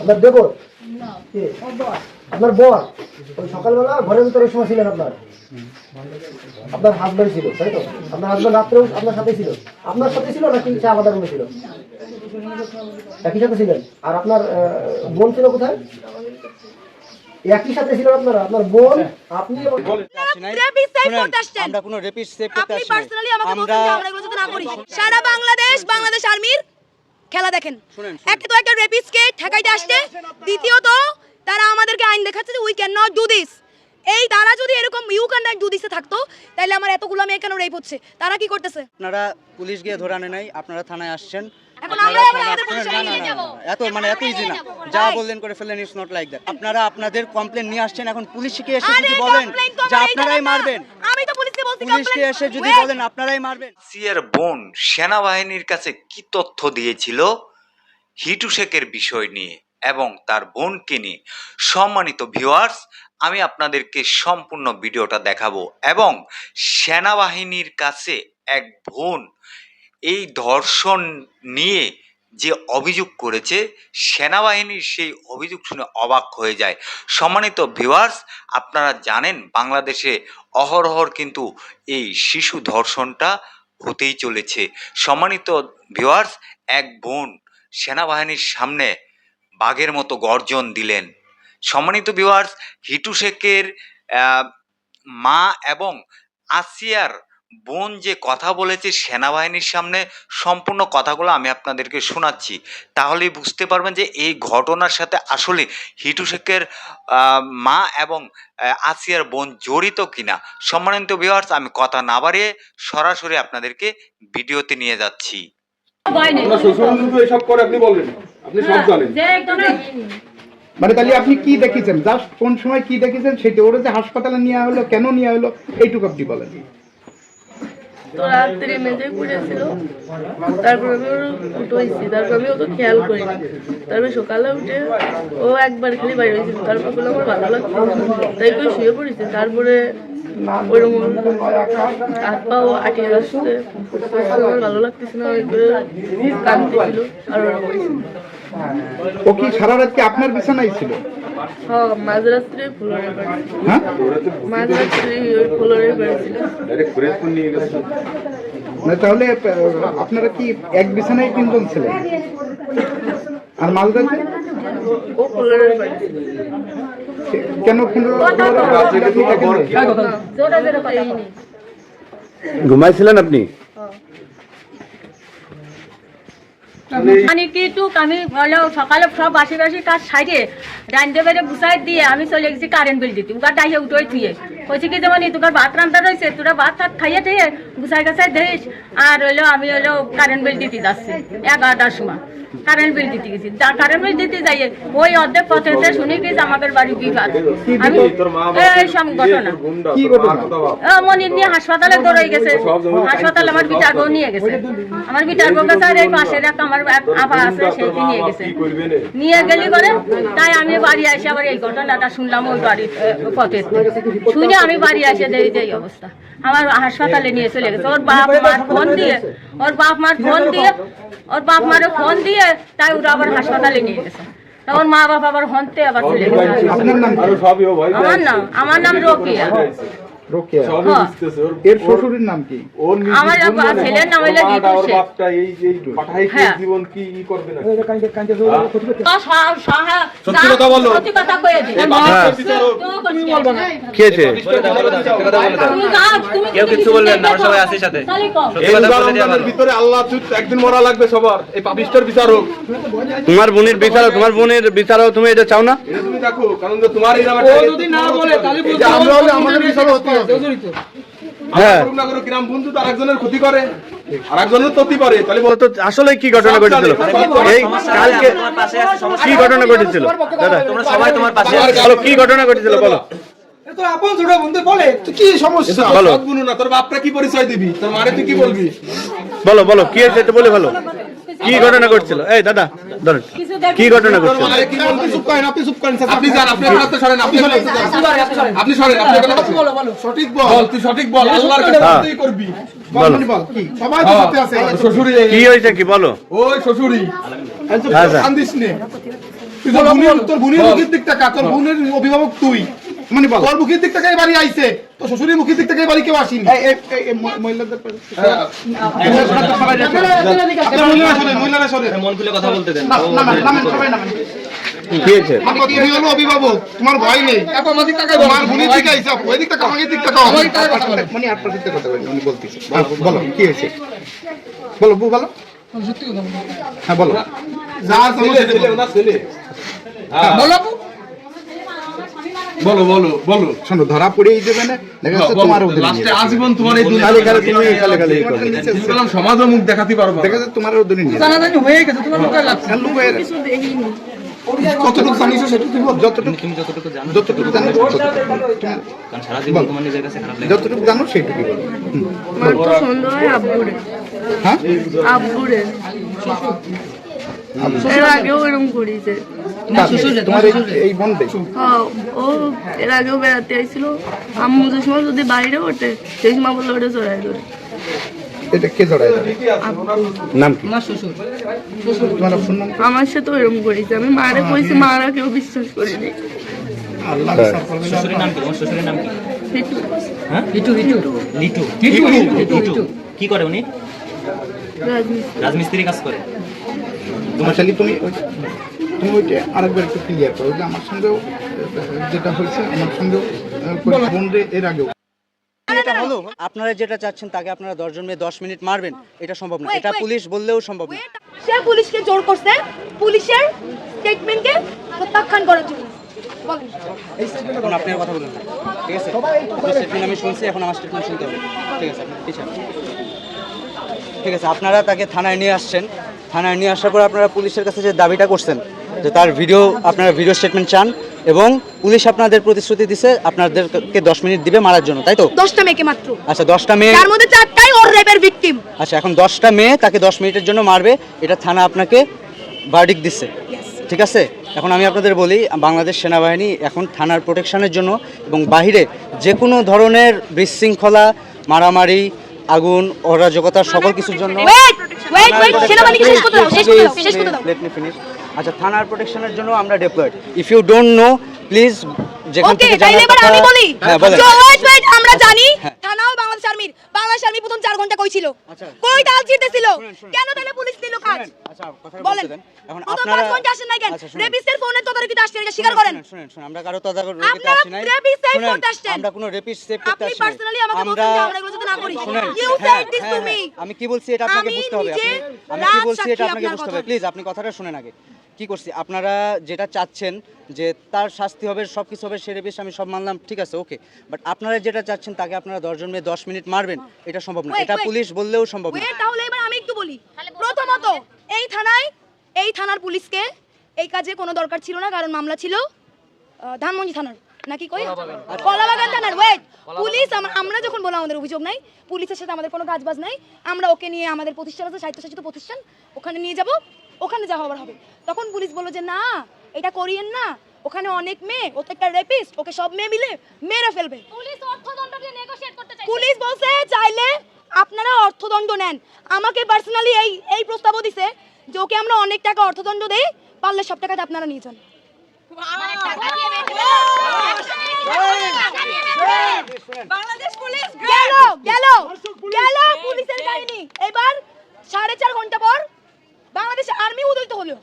আপনার দেবর আপনার বর ওই সকালবেলা ঘরের ভিতরে সময় ছিলেন আপনার হাজব্যান্ড ছিল তাই তো? আপনার হাজব্যান্ড রাত্রেও আপনার সাথে ছিল? আপনার সাথে ছিল নাকি সে আলাদা রুমে ছিল? একই সাথে ছিলেন। আর আপনার বোন ছিল কোথায়? একই সাথে ছিল আপনারা, আপনার বোন আপনি আমরা কোনো রেপিস্ট সেভ করতে আসি সারা বাংলাদেশ আর্মির খেলা দেখেন। একটা তো একটা রেপিস্টকে ঠেকাইতে আসছে, দ্বিতীয়ত তারা আমাদেরকে আইন দেখাচ্ছে যে we can not do this. এই তারা যদি এরকম ইউ ক্যান নট ডু দিসে থাকতো তাহলে আমার এতগুলো মেয়ে কেন রেপ হচ্ছে? তারা কি করতেছে? আপনারা পুলিশ গিয়ে ধরে আনে নাই, আপনারা থানায় আসছেন। এখন আমরা আমাদের পুলিশে নিয়ে যাব। এত ইজি না, যা বললেন করে ফেলেন, ইটস নট লাইক দ্যাট। আপনারা আপনাদের কমপ্লেন নিয়ে আসছেন, এখন পুলিশকে এসে যদি বলেন যে আপনারাই মারবেন, আমি তো পুলিশকে বলছি পুলিশকে এসে যদি বলেন আপনারাই মারবেন। আসিয়ার বোন সেনাবাহিনীর কাছে কি তথ্য দিয়েছিল হিটু শেখের বিষয় নিয়ে এবং তার বোনকে নিয়ে, সম্মানিত ভিউয়ার্স, আমি আপনাদেরকে সম্পূর্ণ ভিডিওটা দেখাবো। এবং সেনাবাহিনীর কাছে এক বোন এই ধর্ষণ নিয়ে যে অভিযোগ করেছে, সেনাবাহিনীর সেই অভিযোগ শুনে অবাক হয়ে যায়। সম্মানিত ভিউয়ার্স, আপনারা জানেন বাংলাদেশে অহরহর কিন্তু এই শিশু ধর্ষণটা হতেই চলেছে। সম্মানিত ভিউয়ার্স, এক বোন সেনাবাহিনীর সামনে বাঘের মতো গর্জন দিলেন। সম্মানিত ভিউয়ার্স, হিটু শেখের মা এবং আসিয়ার বোন যে কথা বলেছে সেনাবাহিনীর সামনে, সম্পূর্ণ কথাগুলো আমি আপনাদেরকে শোনাচ্ছি, তাহলেই বুঝতে পারবেন যে এই ঘটনার সাথে আসলে হিটু শেখের মা এবং আসিয়ার বোন জড়িত কিনা। সম্মানিত ভিউয়ার্স, আমি কথা না বাড়িয়ে সরাসরি আপনাদেরকে ভিডিওতে নিয়ে যাচ্ছি। মানে তাহলে আপনি কি দেখেছেন, জাস্ট কোন সময় কি দেখেছেন সেটা, ওরা যে হাসপাতালে নিয়ে হলো, কেন নিয়ে হলো, এইটুকু আপনি বলেন। তো রাত্রে মেঝে পড়েছিল, তারপর আমি ওর উঠেছি, তারপর আমি অত খেয়াল করি, তারপর সকালে উঠে ও একবার খালি বাইরে হয়েছিল, তারপর আমার ভালো লাগছে তাই করে শুয়ে পড়েছে। তারপরে ওরকম হাত পাও আটিয়ে আসছে, আমার ভালো লাগতেছে না, ওই করে কাঁদতেছিল। আর ও কি সারা রাত কি আপনার বিছানায় ছিল? হ্যাঁ, মাঝরাত্রে ফ্লোরে পড়েছিল। হ্যাঁ, মাঝরাত্রে ওই ফ্লোরে পড়েছিল। তাহলে আপনারা কি এক বিছানায় তিনজন ছিলেন? আর মাঝরাতে ও ফ্লোরে পড়েছিল কেন? ঘুমাইছিলেন আপনি? মানে কি টুক আমি হলো সকালে সব বাসি কাজ সাইডে রান্ধতে বেড়ে গুছাই দিয়ে আমি চলে গেছি কারেন্ট বিল দিতে। উগার ডাইয়ে উঠে থুয়ে কইছি কি যেমন তোর ভাত রান্না রয়েছে, তোরা ভাত থাক খাইয়ে ঠেয়ে গুছাই গাছাই দিস। আর হইলো আমি হলো কারেন্ট বিল দিতে যাচ্ছি 11টার সময়, কারেন্ট বিল দিতে গেছি। কারেন্ট বিল দিতে যাইয়ে ওই অর্ধেক পথে শুনে গেছি আমাদের বাড়ি বিবাদ। আমি এই সব ঘটনা মনির নিয়ে হাসপাতালে দৌড়াই গেছে, হাসপাতালে আমার বিটার বউ নিয়ে গেছে, আমার বিটার বউ কাছে এই পাশের একটা আমার আপা আছে সেইটি নিয়ে গেছে, নিয়ে গেলি করে। তাই আমি বাড়ি আসে আবার এই ঘটনাটা শুনলাম ওই বাড়ির পথে, শুনে আমি বাড়ি আসে দেখি যে এই অবস্থা। আমার হাসপাতালে নিয়ে চলে গেছে, ওর বাপ মার ফোন দিয়ে, ওর বাপ মার ফোন দিয়ে, ওর বাপ মারে ফোন দিয়ে তাই ওরা আবার হাসপাতালে নিয়ে গেছে। তখন মা বাবা আবার হন্তে আবার চলে গেছে। আমার নাম রোকেয়া। এর শ্বশুরের নাম কি? আমার ছেলের নাম হলো হিটু শেখ। সত্যি কথা বলো, সত্যি কথা কয়ে দিই। কেউ কিছু বলবেন না, সবাই আছে সাথে। ভিতরে আল্লাহ একদিন মরা লাগবে সবার, এই পাপিষ্টের বিচার হোক। তোমার বোনের বিচার হোক, তোমার বোনের বিচার হোক, তুমি এটা চাও না? তুমি দেখো, কারণ তোমার এই নামে যদি না বলে তাহলে আমাদের বিচার হতে হবে। হ্যাঁ, গ্রাম বন্ধু তার একজনের ক্ষতি করে আর একজনের ক্ষতি করে, তাহলে তো আসলে কি ঘটনা ঘটেছিল এই কালকে? কি ঘটনা ঘটেছিল দাদা? তোমরা সবাই তোমার পাশে আছো, কি ঘটনা ঘটেছিল বলো? তো আপন ছোট বন্ধু বলে তুই কি সমস্যা বলো, বুঝু না তোর বাপটা কি পরিচয় দিবি, তোর মারে তুই কি বলবি? বলো বলো কি হয়েছে এটা বলে ভালো। কি ঘটনা ঘটছিল? এই দাদা ধরেন, কি ঘটনা ঘটছিল? আপনি চুপ করেন, আপনি চুপ করেন, আপনি যান, আপনি হাতে সরেন, আপনি সরেন, আপনি সরেন, আপনি বলো বলো, সঠিক বল, তুই সঠিক বল, আল্লাহর কাছে তুই করবি। বল কি সবাই তো সাথে আছে। শ্বশুরি কি হইছে কি বলো? ওই শ্বশুরি আচ্ছা কান্দিস নে, তুই তোর বোনের মুখের দিক টাকা, তোর বোনের অভিভাবক তুই, মানে বল তোর মুখের দিক থেকে এই বাড়ি আইছে, তোর শ্বশুরের মুখের দিক থেকে এই বাড়ি কেউ আসেনি। মহিলাদের মহিলারা সরে মন খুলে কথা বলতে দেন। কি হয়েছে? তুমি হলো অভিভাবক, তোমার ভয় নেই। তোমার বোনের দিকে আইছে, ওই দিক থেকে আমাকে দিক থেকে মানে আপনার সাথে কথা বলেন, উনি বলতেছে। বলো কি হয়েছে, বলো বউ বলো। হ্যাঁ বলো। বলো বলো বলো, শোনো ধরা পড়েই যাবে না, দেখা যাচ্ছে তোমার অধীনে লাস্টে আজীবন তোমার এই খালি খালি তুমি খালি খালি এই করবে। সমাজও মুখ দেখাতে পারবো। দেখা যাচ্ছে তোমার অধীনে নিয়ে জানাজানি হয়ে গেছে, তোমার মুখে লাগছে যাবে। কিছু দেখিনি। কতটুকু জানিস সেটুকু বল। যতটুকু জানো যতটুকু জানো সেইটুকু বলো। আমার তো সন্দেহ হয় আব্বুরে। হ্যাঁ আব্বুরে এর আগেও এরকম করেছে। তোমার এই বন্ধে হ্যাঁ, ও এর আগেও বেড়াতে আইছিল, আম্মু যে সময় যদি বাইরে ওঠে সেই সময় বললো ওটা চড়াই ধরে। এটা কে জড়ায় যাবে? নাম কি? তোমার অপশন নাম? আমার সাথে এরকম করেছে, আমি মারে কইছি, মারা কেউ বিশ্বাস করেনি। শ্বশুরের নাম কি? তোমার শ্বশুরের নাম কি? হিটু। হ্যাঁ লিটু। কি করে উনি? রাজমিস্ত্রি। রাজমিস্ত্রি কাজ করে। তোমার শালি তুমি ওইটা আরেকবার একটু ক্লিয়ার করো যে আমার সঙ্গেও যেটা হয়েছে, আমার সঙ্গেও বন্ধে এর আগেও। এটা হলো আপনারা যেটা চাচ্ছেন তাকে আপনারা 10 জন মিলে 10 মিনিট মারবেন, এটা সম্ভব না। এটা পুলিশ বললেও সম্ভব না। সে পুলিশকে জোর করছে পুলিশের স্টেটমেন্টকে প্রত্যাখ্যান করার জন্য। বলেন এখন আপনি আর কথা বলুন না, ঠিক আছে? স্টেটমেন্ট আমি শুনছি, এখন আমার স্টেটমেন্ট শুনতে হবে, ঠিক আছে? আপনি পিছান। ঠিক আছে, আপনারা তাকে থানায় নিয়ে আসছেন। থানায় নিয়ে আসার পর আপনারা পুলিশের কাছে যে দাবিটা করছেন যে তার ভিডিও, আপনারা ভিডিও স্টেটমেন্ট চান এবং পুলিশ আপনাদের প্রতিশ্রুতি দিছে আপনাদেরকে 10 মিনিট দিবে মারার জন্য, তাই তো? 10টা মেয়েকে মাত্র, আচ্ছা 10টা মেয়ে, তার মধ্যে 4টাই ওর রেপের ভিকটিম। আচ্ছা এখন 10টা মেয়ে তাকে 10 মিনিটের জন্য মারবে, এটা থানা আপনাকে ভার্ডিক্ট দিচ্ছে, ঠিক আছে? এখন আমি আপনাদের বলি, বাংলাদেশ সেনাবাহিনী এখন থানার প্রোটেকশনের জন্য এবং বাহিরে যে কোনো ধরনের বিশৃঙ্খলা, মারামারি, আগুন, অরাজকতা সকল কিছুর জন্য ওয়েট সেনাবাহিনীকে শেষ করতে দাও, শেষ করতে দাও। Let me finish. আচ্ছা থানার প্রোটেকশনের জন্য আমরা deployed. If you don't know please যেখান ওকে, থেকে তাইলে এবার আমি বলি। হ্যাঁ বলেন। ওয়েট আমরা জানি থানাও বাংলাদেশ আর্মি প্রথম 4 ঘন্টা কই ছিল? আচ্ছা। কই তাল ছিড়তেছিল? শুনেন। কেন তাহলে পুলিশ দিল কাজ? আচ্ছা কথা বলেন। বলতে দেন। এখন প্রথম আপনারা 5 ঘন্টা আসেন নাই কেন? আচ্ছা, শুনেন। রেপিস্টের ফোনে তদারকিতে আসছেন, এটা স্বীকার করেন। শুনেন আমরা কারো তদারকি আপনারা আসি নাই। rapist save শুনেন, করতে আসছেন। আমরা কোনো রেপিস্ট সেভ করতে আপনি আসি নাই। পার্সোনালি আমাকে বলছেন যে আমরা এগুলো যাতে না করি। শুনেন, You হ্যাঁ, said this to হ্যাঁ, me. আমি কি বলছি এটা আপনাকে আমি বুঝতে হবে। নিজে আমি কি রাত বলছি এটা সাক্ষী আপনাকে আপনার বুঝতে হবে। কথা। প্লিজ আপনি কথাটা শুনেন আগে। কি করছি, আপনারা যেটা চাচ্ছেন যে তার শাস্তি হবে, সব কিছু হবে, সে রেপিস্ট আমি সব মানলাম, ঠিক আছে ওকে। বাট আপনারা যেটা চাচ্ছেন তাকে আপনারা 10 জন মিলে 10 মিনিট মারবেন, এটা সম্ভব না। Wait, এটা wait. পুলিশ বললেও সম্ভব না। ওয়েট, তাহলে এবার আমি একটু বলি। প্রথমত এই থানার পুলিশকে এই কাজে কোনো দরকার ছিল না, কারণ মামলা ছিল ধানমন্ডি থানার নাকি কই কলাবাগান থানার। ওয়েট, পুলিশ আমরা যখন বললাম আমাদের অভিযোগ নাই, পুলিশের সাথে আমাদের কোনো কাজবাজ নাই, আমরা ওকে নিয়ে আমাদের প্রতিষ্ঠান আছে স্বায়ত্তশাসিত প্রতিষ্ঠান, ওখানে নিয়ে যাব, ওখানে যা হবার হবে। তখন পুলিশ বলল যে না এটা করিয়েন না, ওখানে অনেক মেয়ে, ও তো একটা রেপিস্ট, ওকে সব মেয়ে মিলে মেরে ফেলবে। পুলিশ বলছে চাইলে আপনারা অর্থদণ্ড নেন। আমাকে পার্সোনালি এই প্রস্তাবও দিছে যে ওকে আমরা অনেক টাকা অর্থদণ্ড দেই, পারলে সব টাকাটা আপনারা নিয়ে যান। বাংলাদেশ পুলিশ গেল পুলিশের কাহিনী। এবার 4.5 ঘন্টা পর বাংলাদেশ আর্মি উদয়িত হলো,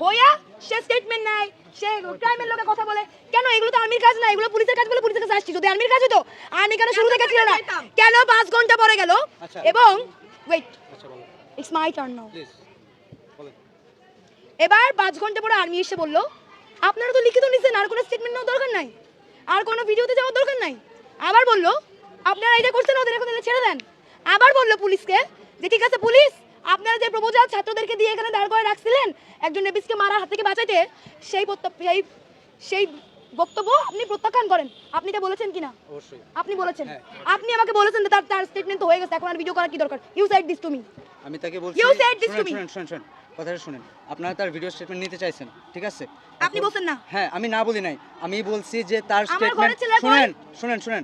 হইয়া সে স্টেটমেন্ট নেয়, সে ক্রাইমের লোকে কথা বলে। কেন? এগুলো তো আর্মির কাজ না, এগুলো পুলিশের কাজ বলে পুলিশের কাছে আসছি। যদি আর্মির কাজ হতো আর্মি কেন শুরু থেকে ছিল না? কেন 5 ঘন্টা পরে গেল? এবং wait, it's my turn now. এবার 5 ঘন্টা পরে আর্মি এসে বলল আপনারা তো লিখিত নিছেন, আর কোনো স্টেটমেন্ট নেওয়ার দরকার নাই, আর কোনো ভিডিওতে যাওয়ার দরকার নাই। আবার বলল আপনারা এটা করছেন, ওদের এখন ছেড়ে দেন। আবার বলল পুলিশকে যে ঠিক আছে পুলিশ, আপনারা যে প্রপোজাল ছাত্রদেরকে দিয়ে এখানে দাঁড় করে রাখছিলেন একজন রেপিস্টকে মারার হাত থেকে বাঁচাইতে, সেই বক্তব্য আপনি প্রত্যাখ্যান করেন। আপনি এটা বলেছেন কিনা? অবশ্যই আপনি বলেছেন। আপনি আমাকে বলেছেন যে তার স্টেটমেন্ট তো হয়ে গেছে, এখন আর ভিডিও করার কি দরকার? You said this to me. আমি তাকে বলছি You said this to me. শুনেন কথাটা শুনেন। আপনারা তার ভিডিও স্টেটমেন্ট নিতে চাইছেন, ঠিক আছে? আপনি বলছেন না। হ্যাঁ আমি না বলি নাই, আমি বলছি যে তার আমার ঘরের স্টেটমেন্ট ছেলে কই? শুনেন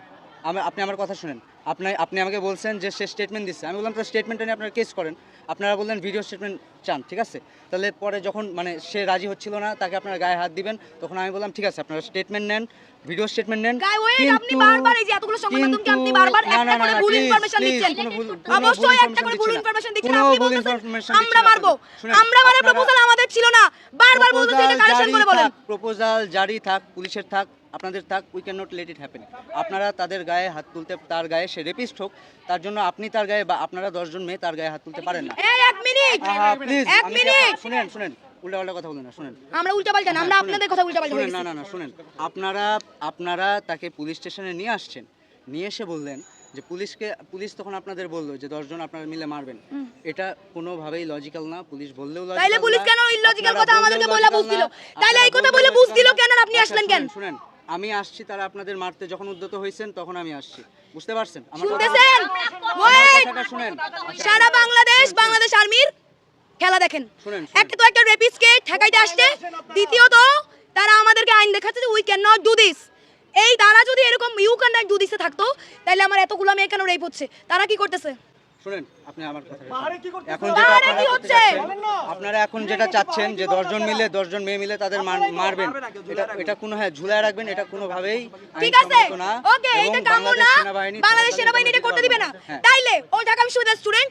আপনি আমার কথা শুনেন। আপনি আমাকে বলছেন যে সে স্টেটমেন্ট দিচ্ছে, আমি বললাম তো স্টেটমেন্টটা নিয়ে আপনারা কেস করেন, আপনারা বললেন ভিডিও স্টেটমেন্ট চান, ঠিক আছে। তাহলে পরে যখন মানে সে রাজি হচ্ছিল না, তাকে আপনারা গায়ে হাত দিবেন, তখন আমি বললাম ঠিক আছে আপনারা স্টেটমেন্ট নেন, ভিডিও স্টেটমেন্ট নেন। গাই ওয়েট, আপনি বারবার এই যে এতগুলো সংবাদ মাধ্যমকে আপনি বারবার একটা করে ভুল ইনফরমেশন দিচ্ছেন। অবশ্যই একটা করে ভুল ইনফরমেশন দিচ্ছেন। আপনি বলছেন আমরা মারবো, আমরা মানে প্রপোজাল আমাদের ছিল না, বারবার বলতেছে এটা কারেকশন করে বলেন। প্রপোজাল জারি থাক, পুলিশের থাক, আপনাদের থাক, we can not let it happen. আপনারা তাদের গায়ে হাত তুলতে, তার গায়ে সে রেপিস্ট হোক, তার জন্য আপনি তার গায়ে বা আপনারা 10 জন মেয়ে তার গায়ে হাত তুলতে পারেন না। এই এক মিনিট, প্লিজ এক মিনিট শুনেন উল্টাপাল্টা কথা বলেন না, শুনেন। আমরা উল্টাপাল্টা না, আমরা আপনাদের কথা উল্টাপাল্টা শুনেন, বলছি। না শুনেন, আপনারা তাকে পুলিশ স্টেশনে নিয়ে আসছেন, নিয়ে এসে বললেন যে পুলিশ তখন আপনাদের বললো যে 10 জন আপনারা মিলে মারবেন। এটা কোনোভাবেই লজিক্যাল না, পুলিশ বললেও লজিক্যাল না। তাইলে পুলিশ কেন ইললজিক্যাল কথা আমাদেরকে বলে বুঝ দিল? তাইলে এই কথা বলে বুঝ দিল কেন? আপনি আসলেন কেন? শুনেন, আমি আসছি, তারা আপনাদের মারতে যখন উদ্যত হয়েছেন তখন আমি আসছি, বুঝতে পারছেন? আমার শুনতেছেন? ওয়েট, কথাটা শুনেন। সারা বাংলাদেশ আর্মির খেলা দেখেন। একটা তো একটা রেপিস্টকে ঠেকাইতে আসছে, দ্বিতীয়ত তারা আমাদেরকে আইন দেখাচ্ছে যে we can not do this. এই তারা যদি এরকম ইউ ক্যান নট ডু দিসে থাকতো, তাহলে আমার এতগুলো মেয়ে কেন রেপ হচ্ছে? তারা কি করতেছে? শুনেন, আপনি আমার কথা এখন পাহাড়ে কি হচ্ছে? আপনারা এখন যেটা চাচ্ছেন যে 10 জন মিলে 10 জন মেয়ে মিলে তাদের মারবেন, এটা কোনো ঝুলায় রাখবেন, এটা কোনোভাবেই ঠিক আছে, ওকে, এটা কাম্য না। বাংলাদেশ সেনাবাহিনী এটা করতে দিবে না। তাইলে ও ঢাকা বিশ্ববিদ্যালয়ের স্টুডেন্ট,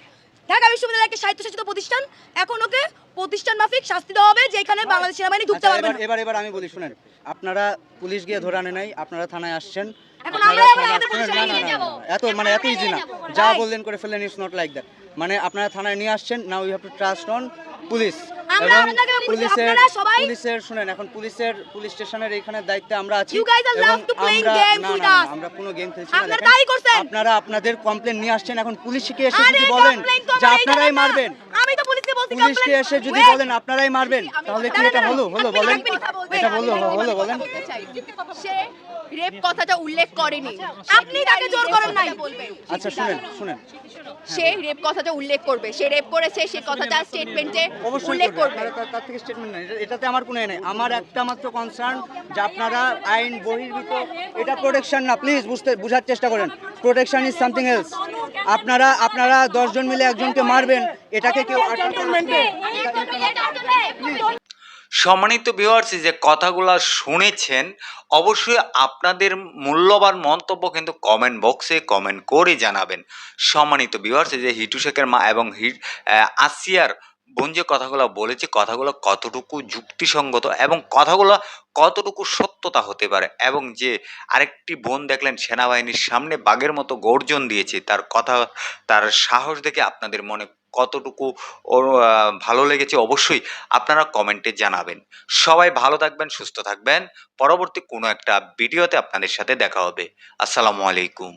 ঢাকা বিশ্ববিদ্যালয় একটা স্বায়ত্তশাসিত প্রতিষ্ঠান, এখন ওকে প্রতিষ্ঠান মাফিক শাস্তি দেওয়া হবে, যেখানে বাংলাদেশ সেনাবাহিনী ঢুকতে পারবে না। এবার আমি বলি, শুনেন, আপনারা পুলিশ গিয়ে ধরে আনে নাই, আপনারা থানায় আসছেন। এখন আমরা আমাদের পুলিশকে নিয়ে যাব। এত ইজি না, যা বললেন করে ফেললেন, ইটস নট লাইক দ্যাট। মানে আপনারা থানায় নিয়ে আসছেন, now you have to trust on police. আমরা আপনাকে বলছি, আপনারা সবাই পুলিশের শুনেন, এখন পুলিশ স্টেশনের এখানে দায়িত্বে আমরা আছি। You guys are love to playing games with us. আমরা কোনো গেম খেলছি না। আপনারা তাই করছেন। আপনারা আপনাদের কমপ্লেইন নিয়ে আসছেন, এখন পুলিশকে এসে আরে যদি বলেন complaint তো যে আমার এই আপনারাই ধরনের না। মারবেন, আমি তো পুলিশকে বলছি পুলিশকে complaint- এসে যদি Wait, বলেন আপনারাই মারবেন, তাহলে কি এটা হলো বলেন? এটা হলো বলেন? সে রেপ কথাটা উল্লেখ করেনি, আপনি তাকে জোর করেন নাই। আচ্ছা শুনেন, সে রেপ কথাটা উল্লেখ করবে, সে রেপ করেছে সে কথাটা স্টেটমেন্টে অবশ্যই উল্লেখ করবে। তার থেকে স্টেটমেন্ট নেই, এটাতে আমার কোনো নাই। আমার একটা মাত্র কনসার্ন যে আপনারা আইন বহির্ভূত, এটা প্রোটেকশন না, প্লিজ বুঝার চেষ্টা করেন। Protection is something else. আপনারা 10 জন মিলে একজনকে মারবেন, এটাকে কেউ সম্মানিত ভিউয়ার্স, যে কথাগুলো শুনেছেন, অবশ্যই আপনাদের মূল্যবান মন্তব্য কিন্তু কমেন্ট বক্সে কমেন্ট করে জানাবেন। সম্মানিত ভিউয়ার্স, যে হিটু শেখের মা এবং আসিয়ার বোন যে কথাগুলো বলেছে, কথাগুলো কতটুকু যুক্তিসঙ্গত এবং কথাগুলো কতটুকু সত্যতা হতে পারে, এবং যে আরেকটি বোন দেখলেন সেনাবাহিনীর সামনে বাঘের মতো গর্জন দিয়েছে, তার কথা, তার সাহস দেখে আপনাদের মনে কতটুকু ভালো লেগেছে অবশ্যই আপনারা কমেন্টে জানাবেন। সবাই ভালো থাকবেন, সুস্থ থাকবেন। পরবর্তী কোনো একটা ভিডিওতে আপনাদের সাথে দেখা হবে। আসসালামু আলাইকুম।